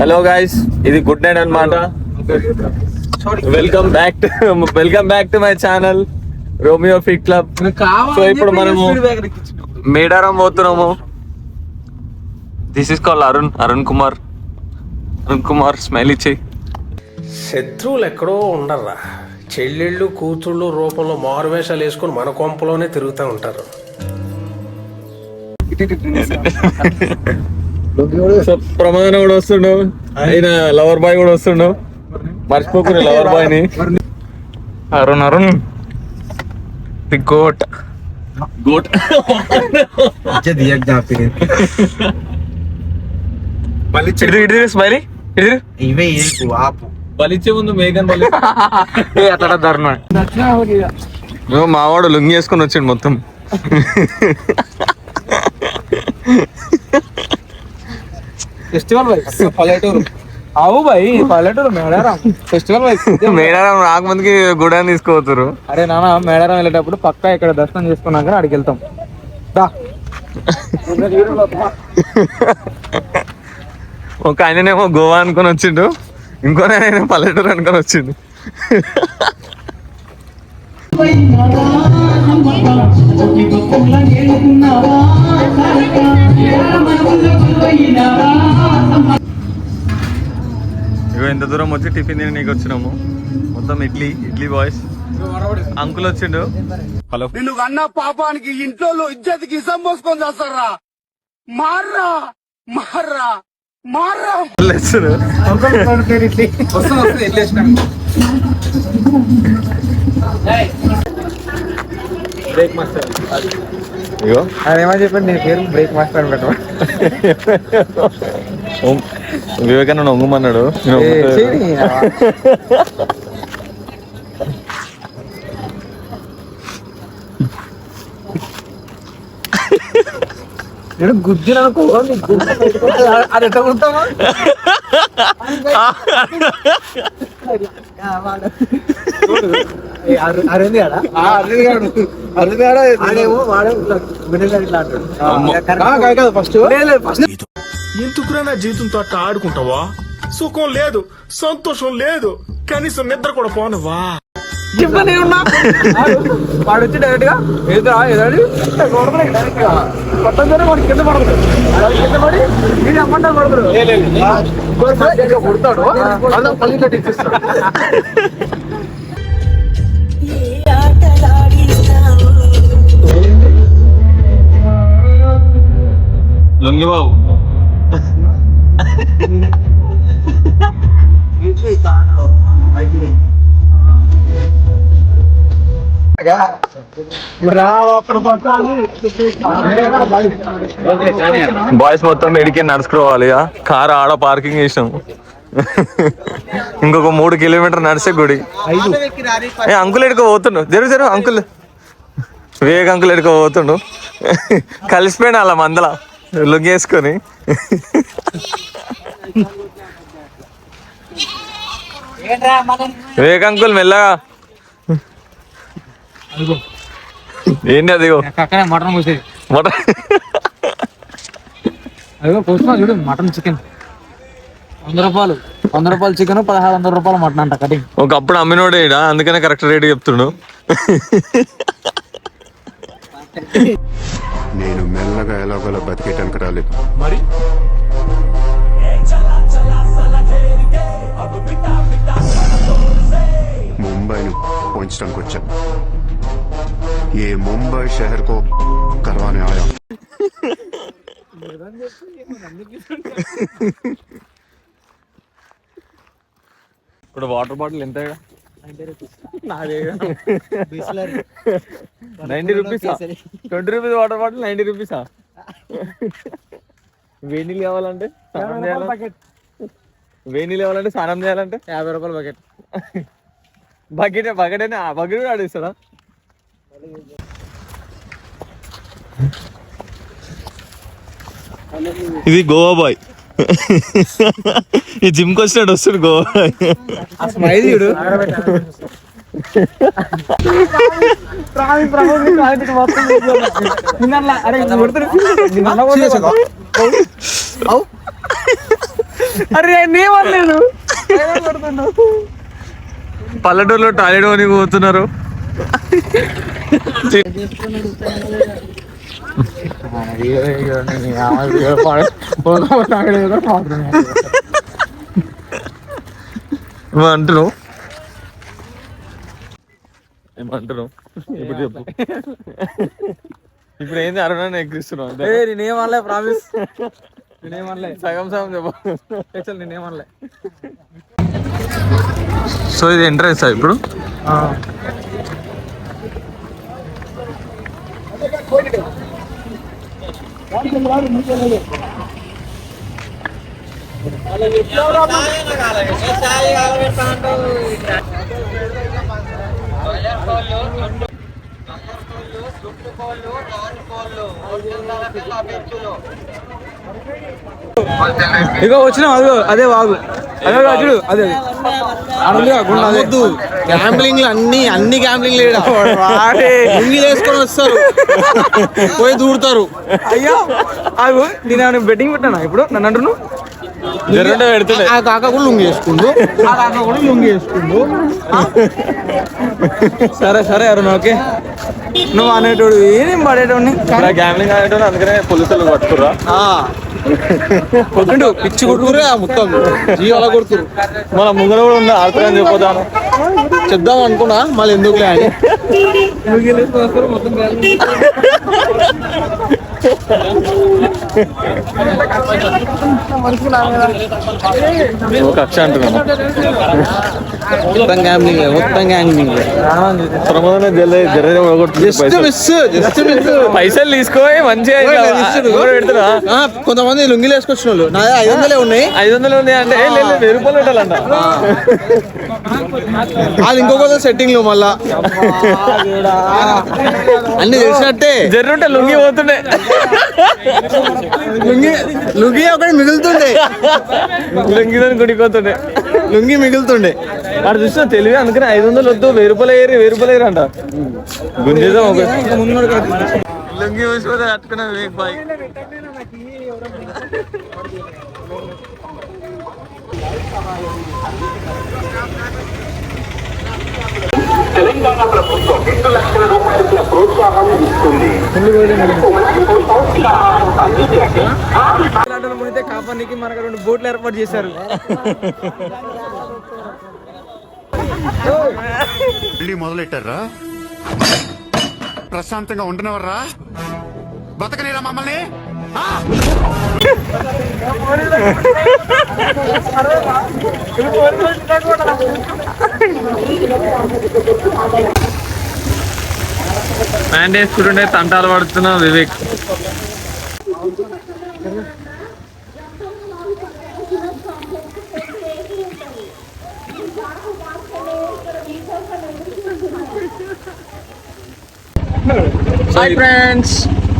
Hello guys, ఇది good night అన్నమాట. Welcome back to my channel Romeo Fit Club. So ఇప్పుడు మనము మేడారం పోతున్నాము. This is call Arun Kumar smile ఇచ్చి. శత్రువులు ఎక్కడో ఉండర్రా, చెల్లెళ్ళు కూతుళ్ళు రూపంలో మారువేషాలు వేసుకొని మన కొంపలోనే తిరుగుతూ ఉంటారు. ప్రమాదం కూడా వస్తుండు, ఆయన లవర్ బాయ్ కూడా వస్తుండు. మర్చిపోకుని లవర్ బాయ్ ని. అరుణ్ ది గోట్ స్మైలీ బలిచ్చే ముందు మేఘన్ అట్లా ధర్మ. మావాడు లుంగి వేసుకొని వచ్చిండు మొత్తం. ఫెస్టివల్ పల్లెటూరు అవు బాయ్, పల్లెటూరు మేడారం ఫెస్టివల్ మేడారం రాకముందుకి గుడాన్ని తీసుకోవచ్చురు. అరే నాన్న, మేడారం వెళ్ళేటప్పుడు పక్కా ఇక్కడ దర్శనం చేసుకున్నాక అడిగి వెళ్తాం. ఒక ఆయననేమో గోవా అనుకొని వచ్చిండు, ఇంకో ఆయన పల్లెటూరు అనుకొని వచ్చిండు. ఇగో ఇంత దూరం వచ్చి టిఫిన్ తిని నీకు వచ్చినాము. మొత్తం ఇడ్లీ బాయ్స్. అంకుల్ వచ్చిండు. హలో. నిన్ను అన్న పాపానికి ఇంట్లో ఇజ్జతికి ఇసం పోసుకొని చేస్తారా? మార్రా మార్రా మార్రా. బ్రేక్ మాస్టర్ ఇగో ఏమని చెప్పండి, నేను పేరు బ్రేక్ మాస్టర్ అని పెట్టమా. వివేకానంద ఒంగుమన్నాడు. నేను గుజ్జులు అనుకో, అది ఎట్లా కుడతామా? అరేంది కాడా ఫస్ట్. ఎందుకురా నా జీవితంతో అట్లా ఆడుకుంటావా? సుఖం లేదు, సంతోషం లేదు, కనీసం నిద్ర కూడా పోనవా? వాడు వచ్చి డైరెక్ట్ గా ఎదాడి డైరెక్ట్ గా కొట్టంగానే వాడు కింద పడదు, కింద పడి నేను అమ్మంటా పడదు, కొడతాడు. అలా పల్లి కట్టి ఇచ్చేస్తాడు. లొంగి బాబు బాయ్స్ మొత్తం ఎడికి నడుచుకోవాలి. కారు ఆడ పార్కింగ్ చేసినాం. ఇంకొక 3 కిలోమీటర్ నడిచే గుడి. అంకుల్ ఎడుకో పోతుండు. జరు అంకుల్, వివేక్ అంకుల్ ఎడుకో పోతుండు. కలిసిపోయినా అలా మందల లొంగేసుకొని. వివేక్ అంకుల్ మెల్లగా. ఏంటి అదిగో మటన్ పోసేది, మటన్ అదిగో పోస్తున్నా చూడు. మటన్ చికెన్ 100 రూపాయలు, 100 రూపాయలు చికెన్, 1600 రూపాయలు మటన్ అంట కటింగ్. ఒకప్పుడు అమ్మినోడే, అందుకనే కరెక్ట్ రేట్ చెప్తుండు. నేను మెల్లగా ఎలాగోలా బతికేటానికి రాలేదు, మరి ముంబైని పోయించడానికి వచ్చాను. ఏ ముంబై షహర్ కో కర్వానే ఆయా. ఇప్పుడు వాటర్ బాటిల్ ఎంత? 90 రూపీసా? 20 రూపీస్ వాటర్ బాటిల్ 90 రూపీసా? వేణీళ్ళు కావాలంటే స్నానం చేయాలంటే, వేణీళ్ళు కావాలంటే స్నానం చేయాలంటే 50 రూపాయలు బకెట్. బకెట్ బకెట్ కూడా ఆడిస్తాడా? ఇది గోవా బాయ్. ఈ జిమ్ కి వచ్చినట్టు వస్తాడు గోవా బాయ్. స్మైల్ చూడు. అరే నేమనలేదు. పల్లెటూరులో టాయిలెట్ కొని పోతున్నారు. ఏమంటున్నావు? ఇప్పుడు చెప్పు. ఇప్పుడు ఏంది అరుణాన్ని ఎక్కిస్తున్నావు? నేనేమనలే, ప్రామిస్ నేనేమనలే. సగం చెప్పు. నేనేమనలే. సో ఇది ఎంట్రెన్స్ ఇప్పుడు. ఇగో వచ్చినా అదిగో అదే వాగు, అదే చూడు, అదే గ్యాంబ్లింగ్ అన్ని గ్యాంబ్లింగ్ వేసుకొని వస్తారు, పోయి దూరుతారు. అయ్యో ఆగు, నేను బెట్టింగ్ పెట్టానా ఇప్పుడు నన్ను అంటున్నావు? పెడుతుండే ఆ కాక కూడా లుంగి వేసుకుండు, ఆ కాక కూడా లుంగి వేసుకుండు. సరే అరుణ్, ఓకే. నువ్వు అనేటోడు ఏం పడేటోడిని గ్యామ్లింగ్ ఆడేటోడు, అందుకనే పోలీసులు పట్టుకురా. కొట్టిండు, పిచ్చి కొట్టుకురే మొత్తం జీవాల కొడుతురు. మన ముంగర కూడా ఉంది, ఆడుతుందని చెప్పొద్దాను. చెప్దాం అనుకున్నా, మళ్ళీ ఎందుకులే అని. కక్ష అంటున్నాను. మొత్తం గ్యాంబ్లింగ్, మొత్తం గ్యాంబ్లింగ్. పైసలు తీసుకోయి మంచిగా పెడుతున్నా. కొంతమంది లుంగిలు వేసుకొచ్చిన వాళ్ళు నా 500 ఉన్నాయి, 500 ఉంది అంటే 1000 రూపాయలు పెట్టాలంట. వాళ్ళు ఇంకొక సెట్టింగ్ లో మళ్ళా అన్ని తెలిసినట్టే. జర్రుంటే లుంగి పోతుండే, లుంగి ఒకటి మిగులుతుండే, లుంగిదని గుడిపోతుండే, లుంగి మిగులుతుండే. అక్కడ చూసిన తెలివి, అందుకని 500 వద్దు, 1000 రూపాయలు ఏరి, 1000 రూపాయలు ఏరి అంట. గుంజేద్దాం ఒక లుంగి చూసిపోతే కట్టుకున్నా బాయ్. తెలంగాణ ప్రభుత్వం 2 లక్షల రూపాయల ప్రోత్సాహం ఇస్తుంది. మునితే కాపానికి మనకు 2 బోట్లు ఏర్పాటు చేశారు. మళ్ళీ మొదలెట్టారా? ప్రశాంతంగా ఉండనవర్రా? బతకనేరా మమ్మల్ని? ప్యాంట్ వేసుకుంటుండే తంటాలు పడుతున్నా వివేక్. హాయ్ ఫ్రెండ్స్,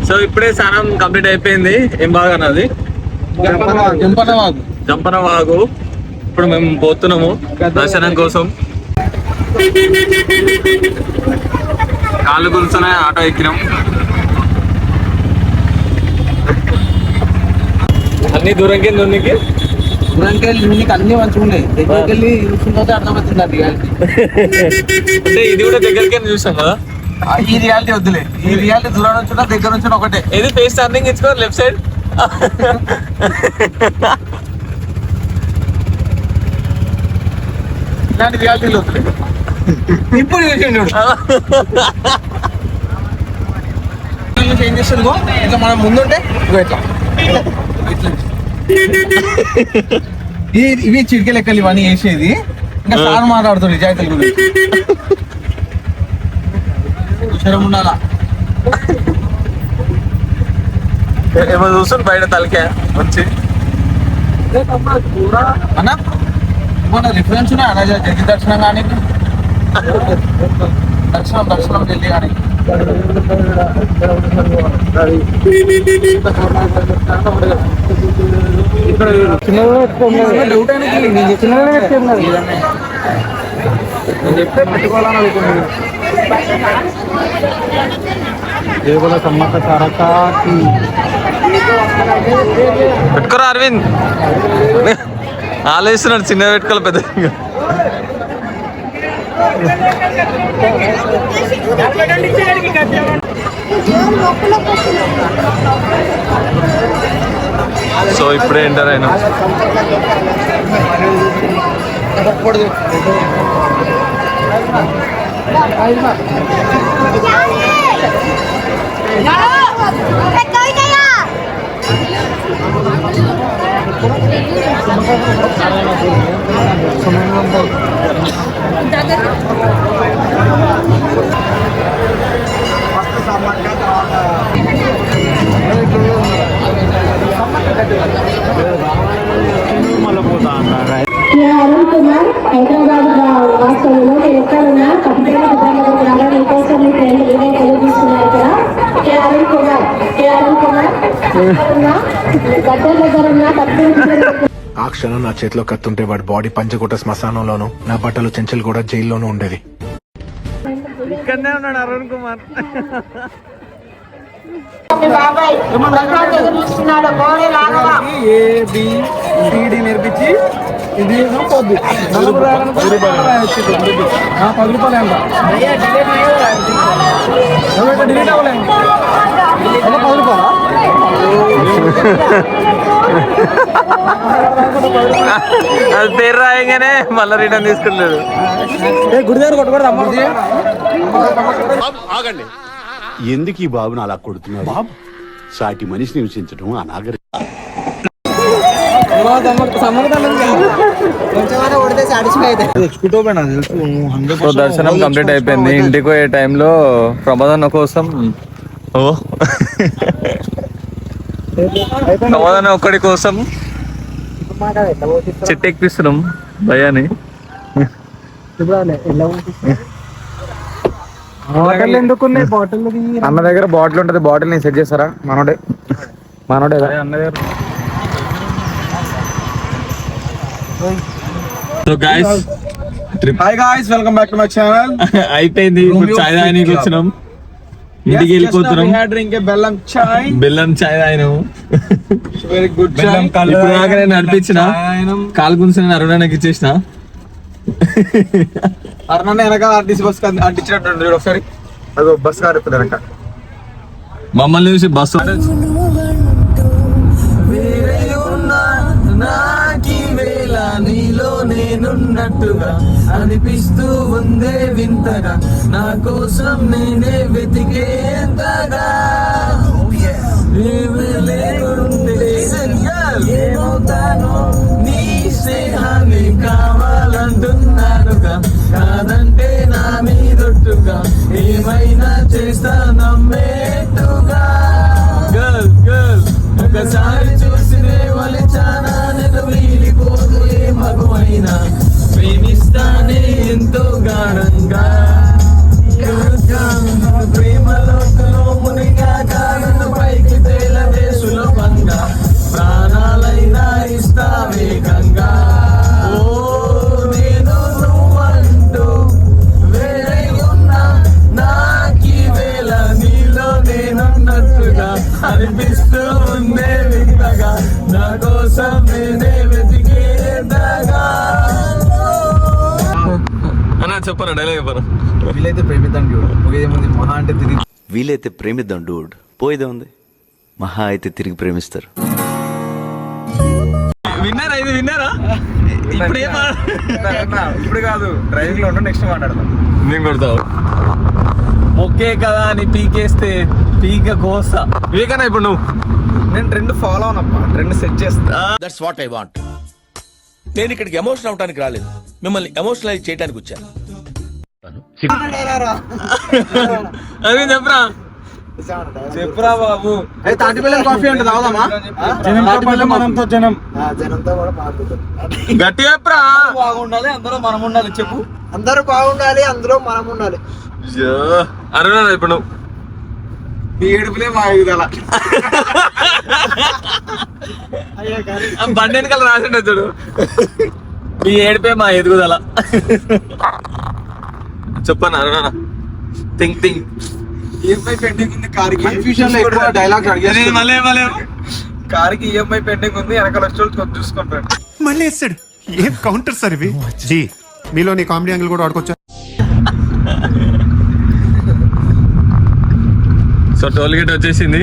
సో ఇప్పుడే స్నానం కంప్లీట్ అయిపోయింది. ఏం బాగా అన్నది జంపన వాగు. ఇప్పుడు మేము పోతున్నాము దర్శనం కోసం. కాళ్ళు కూర్చొని ఆటో ఎక్కినాం. అన్ని దూరం కింద ఉన్నకి అన్ని మంచిగా ఉన్నాయి. దగ్గరికి వెళ్ళి చూసుకుంటే అర్థమవుతుంది అది. అంటే ఇది కూడా దగ్గరికి చూసాం కదా. ఈ రియాలిటీ వద్దులే, ఈ రియాలిటీ దూరం నుంచి దగ్గర నుంచి ఒకటే. ఇది ఫేస్ టర్నింగ్ ఇచ్చుకో, లెఫ్ట్ సైడ్. ఇలాంటి రియాలిటీలు వద్దులే. ఇప్పుడు ఏం చేస్తుంది ఇట్లా మనం ముందుంటే ఇట్లా ఇవి చిటికె లెక్కలు ఇవన్నీ వేసేది. ఇంకా సార్ మాట్లాడుతుంది నిజాయితీల గురించి. విషయం ఉండాలా? ఏమో చూస్తుంది బయట తలకే వచ్చి. అన్న మన రిఫరెన్స్ ఉన్నాయి అన్న, జల్దీ దర్శనం కానీ దర్శనం జల్దీ కానీ. చెప్తే పెట్టుకోవాలని అనుకున్నాను. దేవుల సమ్మక్క సారక్క పెట్టుకోరా అరవింద్. ఆలోచిస్తున్నాడు చిన్న పెట్టుకోవాలి పెద్ద. సో ఇప్పుడే ఎంటర్ అయినా. అరుణ్ కుమార్ హైదరాబాద్ వాస్తవంలో నేను ఎక్కడున్నా తప్పకుండా కుటుంబంలో మీకోసం మీ ఫ్రెండ్ తెలియజేస్తున్నారు కదా. అరుణ్ కుమార్ గడ్డ దగ్గర ఉన్నా తప్పకుండా. ఆ క్షణం నా చేతిలో కత్తుంటే వాడి బాడీ పంచకోట శ్మశానంలోను, నా బట్టలు చెంచల్ కూడా జైల్లోనూ ఉండేది. ఇక్కడనే ఉన్నాడు అరుణ్ కుమార్. ABCD నేర్పించి ఇది పోద్ది. 10 రూపాయలు ఎంత? 10 రూపాయలు డిలీట్ అవ్వలేదు. 10 రూపాయలా? అది పేరు రాయగానే మళ్ళీ రిటర్న్ తీసుకున్నాడు. గుడి దగ్గర కొట్టకూడదు అమ్మ. ఆగండి, ఎందుకు ఈ బాబుని అలా కొడుతున్నారు? బాబు సాటి మనిషిని హింసించడం అనాగరి. సో దర్శనం కంప్లీట్ అయిపోయింది. ఇంటికి పోయే టైంలో ప్రమాదం కోసం ప్రమాదం ఒక్కడి కోసం చెట్టు ఎక్కిస్తున్నాం భయాన్ని. బాటిల్ ఎందుకున్నాయి? బాటిల్ అన్న దగ్గర బాటిల్ ఉంటది. బాటిల్ ని సెట్ చేస్తారా? మనోడే అన్న దగ్గర. So guys hi guys, welcome back to my channel. అయిపోయింది. ఇప్పుడు చాయ్ తాగడానికి వచ్చినాం. ఇంటికి వెళ్ళిపోతున్నాం. బెల్లం చాయ్ తాగినాము. Very good. ఇప్పుడు దాకా నేను నడిపించిన కాలు గుంచిన అరుణానికి ఇచ్చేసిన. అరుణ వెనక ఆర్టీసీ బస్ అంటించినట్టు ఒకసారి. అదో బస్ కారు వెనక మమ్మల్ని చూసి బస్సు నీలో నేనున్నట్టుగా అనిపిస్తూ ఉందే వింతగా, నా కోసం నేనే వెతికేంతగా. ఏమవుతానో నీ స్నేహాన్ని కావాలంటున్నానుగా, కాదంటే నా మీదొట్టుగా ఏమైనా చేస్తా నమ్మేట్టుగా. గర్ల్ గర్ల్ ఒకసారి చూసినే వలిచానా, నేను వీలిపోదు ఏ మగువైనా, ప్రేమిస్తానే ఎంతో గాఢంగా. ప్రేమలో మునిగాక నన్ను పైకి తేలవే సులభంగా, ప్రాణాలైనా ఇస్తా వేగంగా. ఓ నేను నువ్వంటూ వేరే ఉన్నా, నాకీ వేళ నీలో నేనున్నట్టుగా అనిపిస్తూ ఉందే వింతగా, నా కోసం నేనే వెతికేంతగా. అన్నా చెప్పను, డైలాగ్ చెప్పను. వీలైతే ప్రేమిద్దాం చూడు, పోయేదేముంది. మహా అంటే తిరిగి వీలైతే ప్రేమిద్దాం డూడ్, పోయేదే ఉంది. మహా అయితే తిరిగి ప్రేమిస్తారు. విన్నారా? ఇది విన్నారా? ఇప్పుడు ఇప్పుడు కాదు, డ్రైవింగ్ లో ఉంటే నెక్స్ట్ మాట్లాడతాం. నేను కొడతావు ఓకే కదా అని పీకేస్తే పీక కోస్తా. వివేకన్నా ఇప్పుడు నువ్వు. నేను ట్రెండ్ ఫాలో అవునప్పా, ట్రెండ్ సెట్ చేస్తా. That's what I want. నేను ఇక్కడికి ఎమోషన్ అవడానికి రాలేదు, మిమ్మల్ని ఎమోషనలైజ్ చేయడానికి వచ్చాను. అది చెప్పరా? చెప్పురా బాబు. తాటిపల్లి కాఫీ అంటే తాగుదామా? మనంతో జనం గట్టి చెప్పరా. బాగుండాలి, అందులో మనం ఉండాలి. చెప్పు. అందరూ బాగుండాలి, అందులో మనం ఉండాలి. అరుణా ఇప్పుడు నువ్వు. ఏడుపులే మా ఎదుగుదల. బండి వెనకాల రాసిండే చూడు, ఈ ఏడిపే మా ఎదుగుదల. చెప్పను Aruna. Think think. EMI pending ఉంది కారుకి. కన్ఫ్యూజన్ లో ఎక్కువ డైలాగ్స్ అడిగేది. మళ్ళీ కారుకి ఈఎంఐ పెండింగ్ ఉంది, వెనకాల వచ్చి చూసుకుంటాడు. మళ్ళీ వేస్తాడు ఏం కౌంటర్ సార్ ఇవి జీ మీలో నీ కామెడీ యాంగిల్ కూడా ఆడుకోవచ్చా? సో టోల్ గేట్ వచ్చేసింది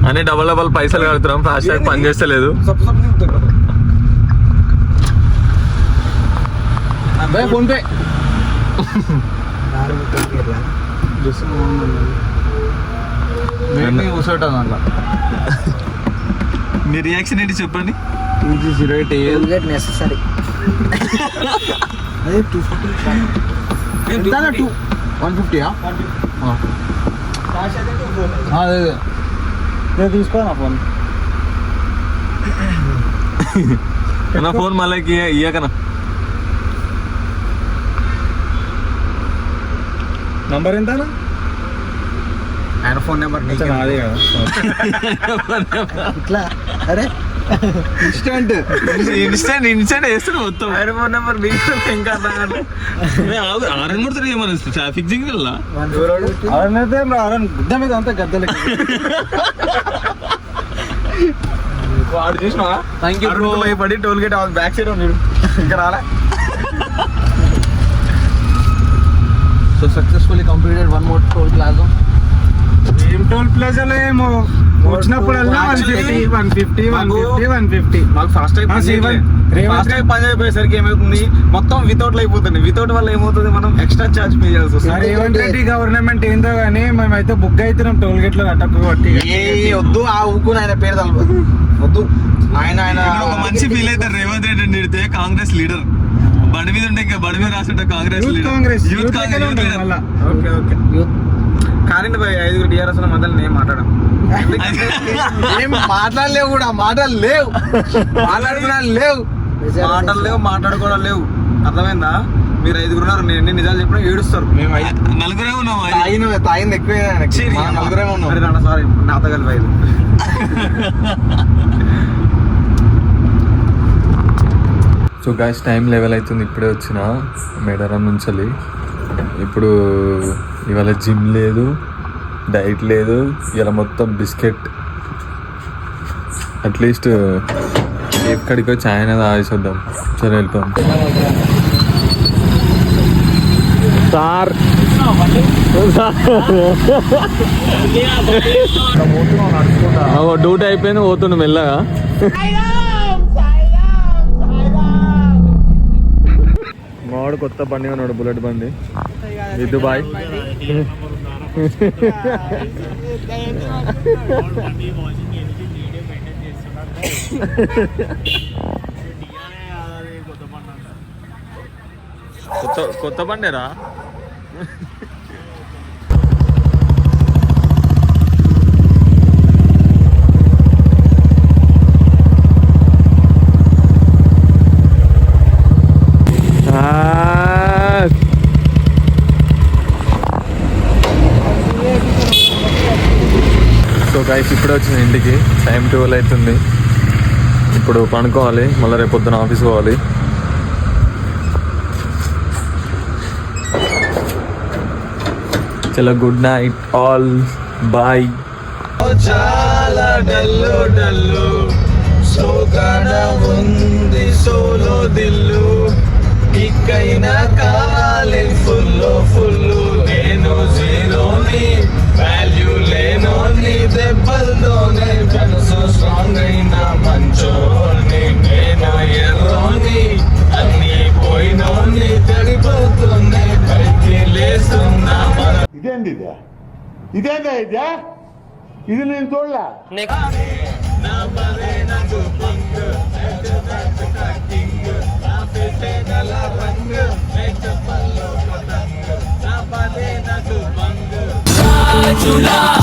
అని డబల్ పైసలు కడుతున్నాం. ఫాస్ట్ ట్యాగ్ పని చేస్తలేదు. ఫోన్ పే మీ రియాక్షన్ ఏంటి చెప్పండి. నెసరీ 150 తీసుకో నా ఫోన్. నా ఫోన్ మళ్ళీ ఇయ్యకనా. నంబర్ ఎంత ఆయన ఫోన్ నెంబర్ నాదే కదా. ఇట్లా అరే ఇన్స్టెంట్ వేస్తాడు మొత్తం. ఆయన ఫోన్ నెంబర్ ఇంకా ఆరని ఏమన్నా ట్రాఫిక్ జింగిల్ అవన్నైతే గుద్ద మీద అంతా గద్దలే. వాడు చూసినా పడి టోల్ గేట్ బ్యాక్ సైడ్ ఉన్నాడు ఇంకా రాలే. So successfully completed one more toll plaza. ఏం టోల్ ప్లాజాలో ఏమో వచ్చినప్పుడల్లా 150 మాకు ఫాస్ట్ ట్యాగ్ పని అయిపోయేసరికి ఏమవుతుంది, మొత్తం వితౌట్ అయిపోతుంది. వితౌట్ వల్ల ఏమవుతుంది, మనం ఎక్స్ట్రా చార్జ్ పే చేయాల్సి వస్తుంది. రేవంత్ రెడ్డి గవర్నమెంట్ ఏందో గానీ మేమైతే బుక్ అవుతున్నాం టోల్ గేట్ లో అటక్కు కొట్టి. వద్దు ఆ ఊకుని ఆయన పేరు తలపదు వద్దు. ఆయన ఒక మంచి ఫీల్ అవుతారు రేవంత్ రెడ్డి నిడితే. కాంగ్రెస్ లీడర్ బండి మీద ఉంటే ఇంకా బండి మీద రాసుంటే కాంగ్రెస్ యూత్ కానివ్వండి భయ్, 5 టీఆర్ఎస్ మధ్యలో నేను మాట్లాడాం. ఏం మాట్లాడలేవు కూడా, మాటలు లేవు, మాట్లాడుకున్నా లేవు, మాటలు లేవు, మాట్లాడుకోవడం లేవు. అర్థమైందా? మీరు 5 ఉన్నారు, నేను ఎన్ని నిజాలు చెప్పినా ఏడుస్తారు. మేము నలుగురే ఉన్నాం. తాగింది ఎక్కువ నలుగురే ఉన్నాం. సారీ నాతో కలిపి 5. సో గైస్ టైం లెవెల్ అవుతుంది. ఇప్పుడే వచ్చిన మేడారం నుంచి. ఇప్పుడు ఇవాళ జిమ్ లేదు, డైట్ లేదు, ఇలా మొత్తం బిస్కెట్. అట్లీస్ట్ ఎక్కడికి వచ్చి ఆయన తాగేసేద్దాం. సరే వెళ్తాం సార్. డ్యూటీ అయిపోయింది, పోతుండు మెల్లగా. మావాడు కొత్త బండి ఉన్నాడు, బుల్లెట్ బండి. ఇది బాయ్ కొత్త బండేరా. సో గైస్ ఇప్పుడే వచ్చిన ఇంటికి. టైం 12 అవుతుంది. ఇప్పుడు పనుకోవాలి, మళ్ళీ రేపు పొద్దున ఆఫీస్ పోవాలి. చలో గుడ్ నైట్ ఆల్, బాయ్. చాలా డల్లు డల్లు సోకాడ ఉంది సోలో దిల్లు. ఇక్కైనా కావాలి ఫుల్లు ఫుల్లు. నేను జీరోని వాల్యూ లేనోని, దెబ్బల్లోనే మనసు స్ట్రాంగ్ అయిన మంచోని. నేను ఎర్రోని అన్ని పోయినోని, తడిపోతుంది పైకి లేస్తున్నా. ఇదేందా ఇది నేను చూడలే. July